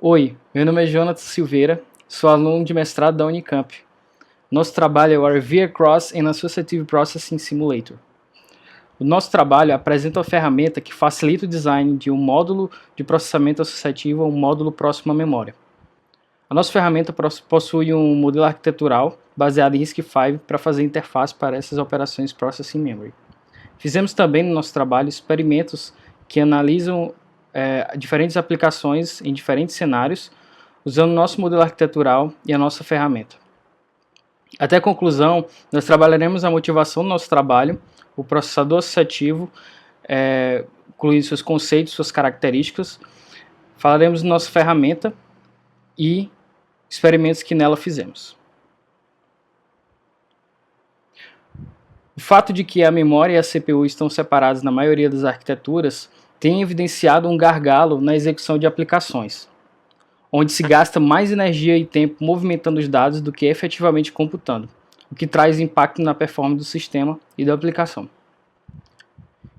Oi, meu nome é Jonathan Silveira, sou aluno de mestrado da Unicamp. Nosso trabalho é o RV Across and Associative Processing Simulator. O nosso trabalho apresenta uma ferramenta que facilita o design de um módulo de processamento associativo a um módulo próximo à memória. A nossa ferramenta possui um modelo arquitetural baseado em RISC-V para fazer interface para essas operações Processing Memory. Fizemos também no nosso trabalho experimentos que analisam diferentes aplicações em diferentes cenários, usando o nosso modelo arquitetural e a nossa ferramenta. Até a conclusão, nós trabalharemos a motivação do nosso trabalho, o processador associativo, incluindo seus conceitos, suas características, falaremos da nossa ferramenta e experimentos que nela fizemos. O fato de que a memória e a CPU estão separadas na maioria das arquiteturas tem evidenciado um gargalo na execução de aplicações, onde se gasta mais energia e tempo movimentando os dados do que efetivamente computando, o que traz impacto na performance do sistema e da aplicação.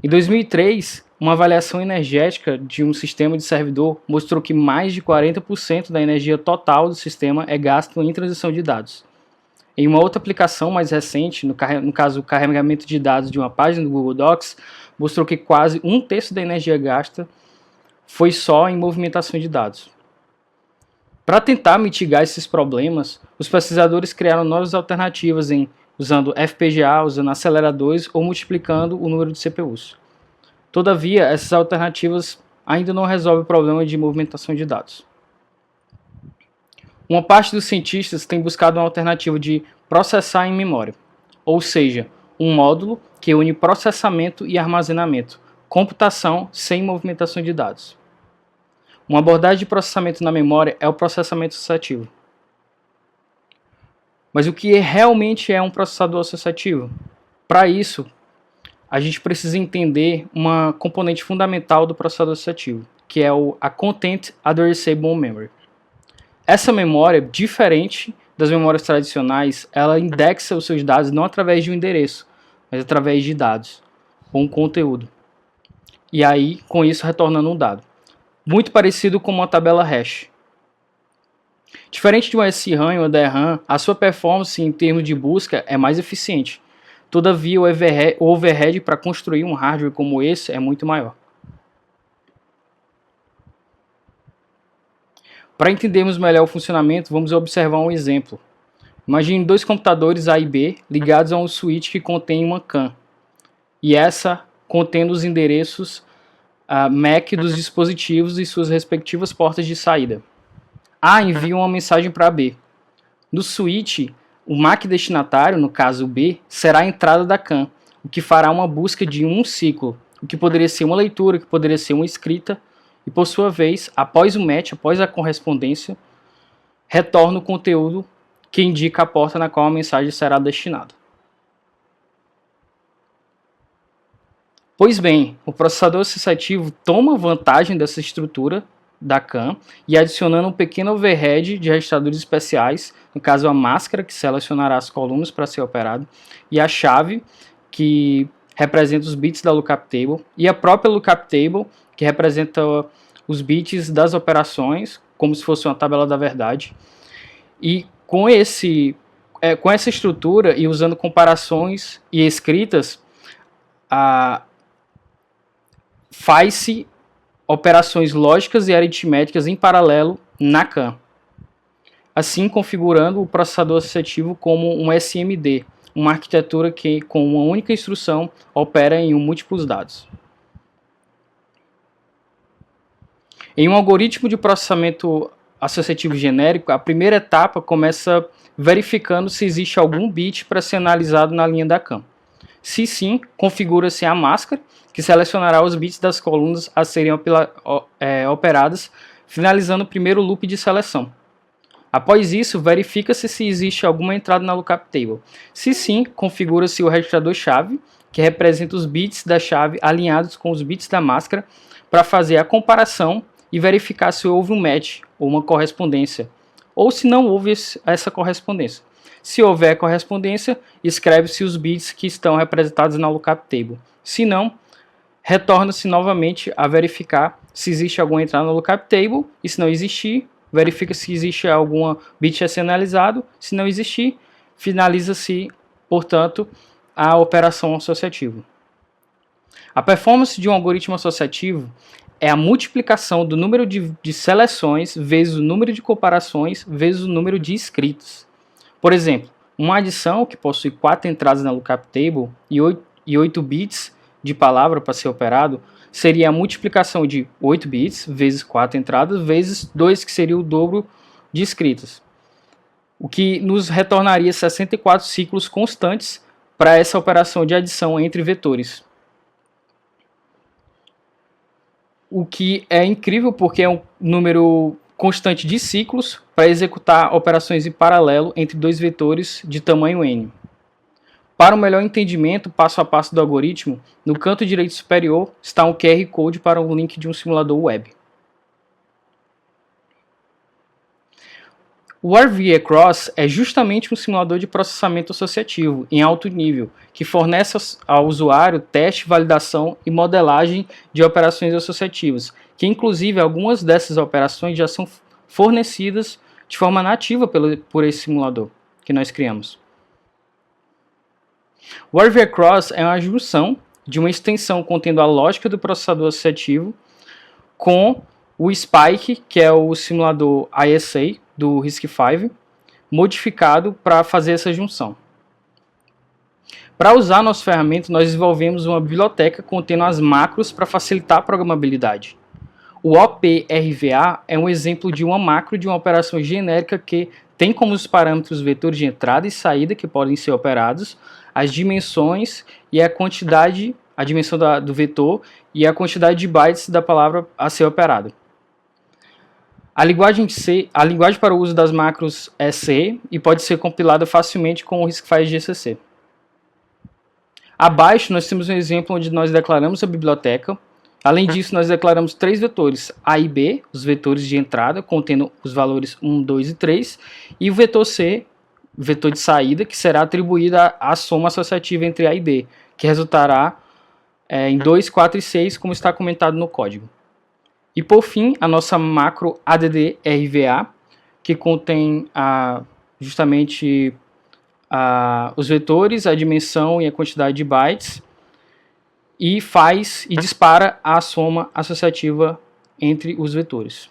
Em 2003, uma avaliação energética de um sistema de servidor mostrou que mais de 40% da energia total do sistema é gasto em transição de dados. Em uma outra aplicação mais recente, no caso o carregamento de dados de uma página do Google Docs, mostrou que quase 1/3 da energia gasta foi só em movimentação de dados. Para tentar mitigar esses problemas, os pesquisadores criaram novas alternativas usando FPGA, usando aceleradores ou multiplicando o número de CPUs. Todavia, essas alternativas ainda não resolvem o problema de movimentação de dados. Uma parte dos cientistas tem buscado uma alternativa de processar em memória, ou seja, um módulo que une processamento e armazenamento, computação sem movimentação de dados. Uma abordagem de processamento na memória é o processamento associativo. Mas o que realmente é um processador associativo? Para isso, a gente precisa entender uma componente fundamental do processador associativo, que é a Content Addressable Memory. Essa memória, diferente das memórias tradicionais, ela indexa os seus dados não através de um endereço, mas através de dados, ou um conteúdo. E aí, com isso, retornando um dado. Muito parecido com uma tabela hash. Diferente de uma SRAM e uma DRAM, a sua performance em termos de busca é mais eficiente. Todavia, o overhead para construir um hardware como esse é muito maior. Para entendermos melhor o funcionamento, vamos observar um exemplo. Imagine dois computadores A e B ligados a um switch que contém uma CAN, e essa contendo os endereços MAC dos dispositivos e suas respectivas portas de saída. A envia uma mensagem para B. No switch, o MAC destinatário, no caso B, será a entrada da CAN, o que fará uma busca de um ciclo, o que poderia ser uma leitura, que poderia ser uma escrita, e por sua vez, após o match, após a correspondência, retorna o conteúdo que indica a porta na qual a mensagem será destinada. Pois bem, o processador associativo toma vantagem dessa estrutura da CAN e adicionando um pequeno overhead de registradores especiais, no caso a máscara que selecionará as colunas para ser operado, e a chave que representa os bits da lookup table, e a própria lookup table que representa os bits das operações, como se fosse uma tabela da verdade. E com essa estrutura e usando comparações e escritas, faz-se operações lógicas e aritméticas em paralelo na CAN, assim configurando o processador associativo como um SMD, uma arquitetura que, com uma única instrução, opera em múltiplos dados. Em um algoritmo de processamento associativo genérico, a primeira etapa começa verificando se existe algum bit para ser analisado na linha da CAN. Se sim, configura-se a máscara, que selecionará os bits das colunas a serem operadas, finalizando o primeiro loop de seleção. Após isso, verifica-se se existe alguma entrada na lookup table. Se sim, configura-se o registrador-chave, que representa os bits da chave alinhados com os bits da máscara, para fazer a comparação e verificar se houve um match ou uma correspondência, ou se não houve essa correspondência. Se houver correspondência, escreve-se os bits que estão representados na lookup table. Se não, retorna-se novamente a verificar se existe alguma entrada na lookup table, e se não existir, verifica se existe alguma bit a ser analisado. Se não existir, finaliza-se, portanto, a operação associativa. A performance de um algoritmo associativo é a multiplicação do número de seleções vezes o número de comparações vezes o número de escritos. Por exemplo, uma adição que possui 4 entradas na lookup table e 8 bits de palavra para ser operado seria a multiplicação de 8 bits vezes 4 entradas vezes 2, que seria o dobro de escritos, o que nos retornaria 64 ciclos constantes para essa operação de adição entre vetores. O que é incrível porque é um número constante de ciclos para executar operações em paralelo entre dois vetores de tamanho n. Para um melhor entendimento passo a passo do algoritmo, no canto direito superior está um QR Code para um link de um simulador web. O RV-Across é justamente um simulador de processamento associativo em alto nível, que fornece ao usuário teste, validação e modelagem de operações associativas, que inclusive algumas dessas operações já são fornecidas de forma nativa por esse simulador que nós criamos. O RV-Across é uma junção de uma extensão contendo a lógica do processador associativo com o Spike, que é o simulador ISA do RISC-V, modificado para fazer essa junção. Para usar nossa ferramenta, nós desenvolvemos uma biblioteca contendo as macros para facilitar a programabilidade. O OPRVA é um exemplo de uma macro de uma operação genérica que tem como os parâmetros vetores de entrada e saída que podem ser operados, as dimensões e a quantidade, a dimensão do vetor e a quantidade de bytes da palavra a ser operada. A linguagem para o uso das macros é C e pode ser compilada facilmente com o RISC-V GCC. Abaixo nós temos um exemplo onde nós declaramos a biblioteca. Além disso, nós declaramos 3 vetores A e B, os vetores de entrada, contendo os valores 1, 2 e 3, e o vetor C, vetor de saída, que será atribuída à soma associativa entre A e B, que resultará em 2, 4 e 6, como está comentado no código. E por fim, a nossa macro ADD-RVA, que contém justamente os vetores, a dimensão e a quantidade de bytes, e faz e dispara a soma associativa entre os vetores.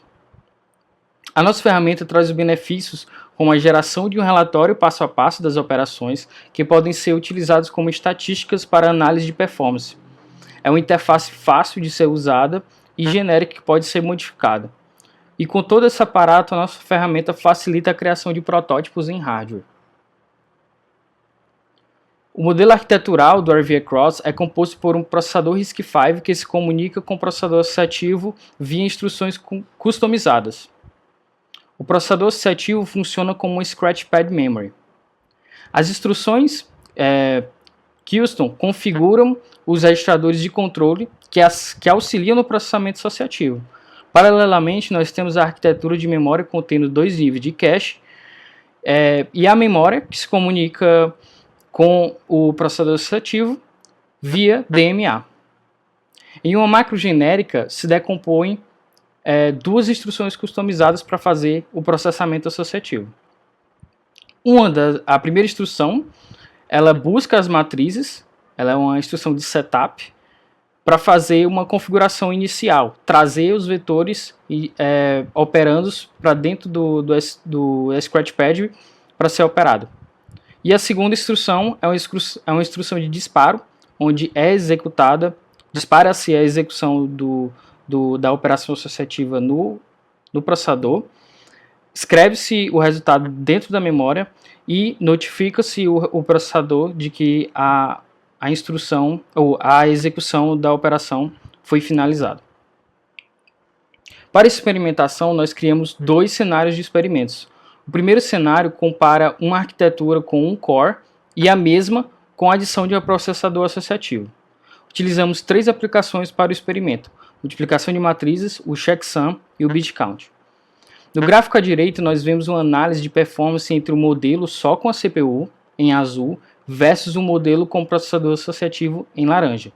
A nossa ferramenta traz os benefícios como a geração de um relatório passo a passo das operações que podem ser utilizados como estatísticas para análise de performance. É uma interface fácil de ser usada e genérica que pode ser modificada. E com todo esse aparato, a nossa ferramenta facilita a criação de protótipos em hardware. O modelo arquitetural do RV-Across é composto por um processador RISC-V que se comunica com o processador associativo via instruções customizadas. O processador associativo funciona como um Scratchpad Memory. As instruções custom configuram os registradores de controle que auxiliam no processamento associativo. Paralelamente, nós temos a arquitetura de memória contendo 2 níveis de cache e a memória que se comunica com o processador associativo via DMA. Em uma macro genérica, se decompõem 2 instruções customizadas para fazer o processamento associativo. A primeira instrução, ela busca as matrizes, ela é uma instrução de setup, para fazer uma configuração inicial, trazer os vetores operandos para dentro do Scratchpad para ser operado. E a segunda instrução é uma instrução de disparo, onde é executada, dispara-se a execução da operação associativa no processador, escreve-se o resultado dentro da memória e notifica-se o processador de que a instrução ou a execução da operação foi finalizada. Para experimentação, nós criamos 2 cenários de experimentos. O primeiro cenário compara uma arquitetura com um core e a mesma com a adição de um processador associativo. Utilizamos 3 aplicações para o experimento: multiplicação de matrizes, o checksum e o bit count. No gráfico à direita, nós vemos uma análise de performance entre o modelo só com a CPU, em azul, versus um modelo com processador associativo em laranja.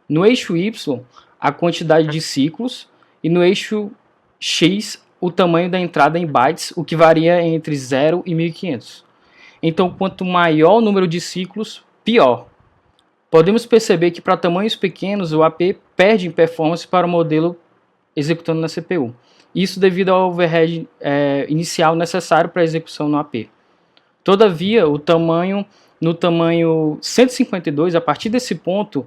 No eixo Y, a quantidade de ciclos e no eixo X, o tamanho da entrada em bytes, o que varia entre 0 e 1500. Então, quanto maior o número de ciclos, pior. Podemos perceber que para tamanhos pequenos, o AP perde em performance para o modelo executando na CPU. Isso devido ao overhead inicial necessário para a execução no AP. Todavia, no tamanho 152, a partir desse ponto,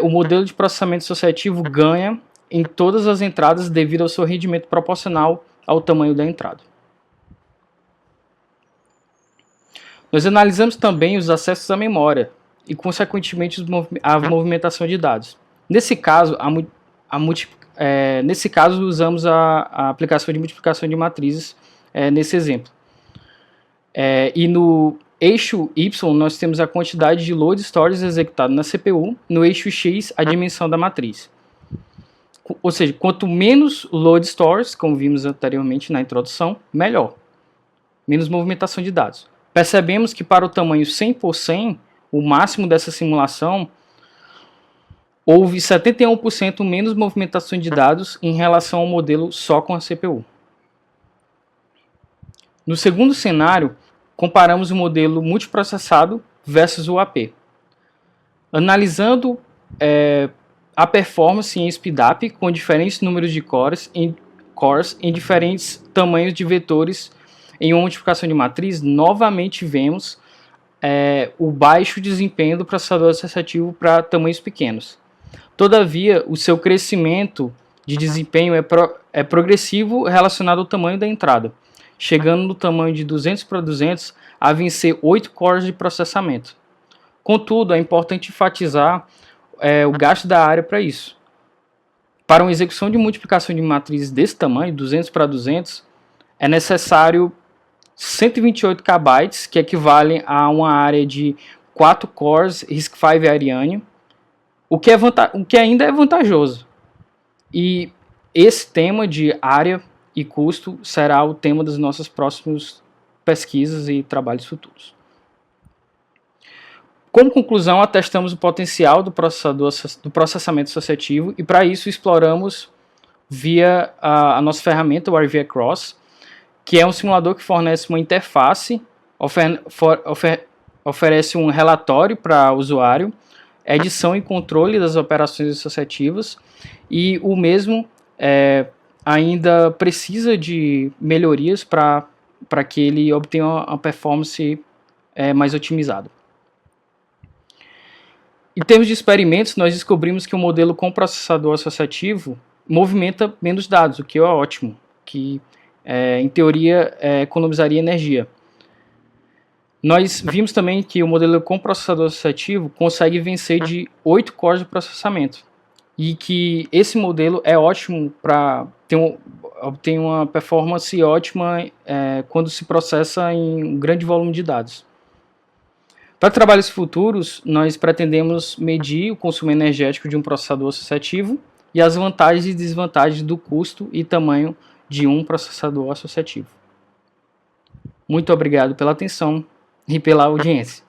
o modelo de processamento associativo ganha em todas as entradas devido ao seu rendimento proporcional ao tamanho da entrada. Nós analisamos também os acessos à memória e, consequentemente, a movimentação de dados. Nesse caso, usamos a aplicação de multiplicação de matrizes nesse exemplo. E no eixo Y, nós temos a quantidade de load stores executado na CPU, no eixo X, a dimensão da matriz. Ou seja, quanto menos load stores, como vimos anteriormente na introdução, melhor. Menos movimentação de dados. Percebemos que para o tamanho 100 por 100, o máximo dessa simulação, houve 71% menos movimentação de dados em relação ao modelo só com a CPU. No segundo cenário, comparamos o modelo multiprocessado versus o AP. Analisando a performance em speedup com diferentes números de cores em diferentes tamanhos de vetores em uma multiplicação de matriz, novamente vemos o baixo desempenho do processador associativo para tamanhos pequenos. Todavia, o seu crescimento de desempenho é progressivo relacionado ao tamanho da entrada, chegando no tamanho de 200 para 200 a vencer 8 cores de processamento. Contudo, é importante enfatizar o gasto da área para isso. Para uma execução de multiplicação de matrizes desse tamanho, 200 para 200, é necessário 128 KB, que equivalem a uma área de 4 cores RISC-V Ariane, o que ainda é vantajoso. E esse tema de área e custo será o tema das nossas próximas pesquisas e trabalhos futuros. Como conclusão, atestamos o potencial do processamento associativo e para isso exploramos via a nossa ferramenta, o RV Across, que é um simulador que fornece uma interface, oferece um relatório para o usuário, edição e controle das operações associativas, e o mesmo ainda precisa de melhorias para que ele obtenha uma performance mais otimizada. Em termos de experimentos, nós descobrimos que o modelo com processador associativo movimenta menos dados, o que é ótimo, que em teoria economizaria energia. Nós vimos também que o modelo com processador associativo consegue vencer de 8 cores de processamento e que esse modelo é ótimo para obter uma performance ótima quando se processa em um grande volume de dados. Para trabalhos futuros, nós pretendemos medir o consumo energético de um processador associativo e as vantagens e desvantagens do custo e tamanho de um processador associativo. Muito obrigado pela atenção e pela audiência.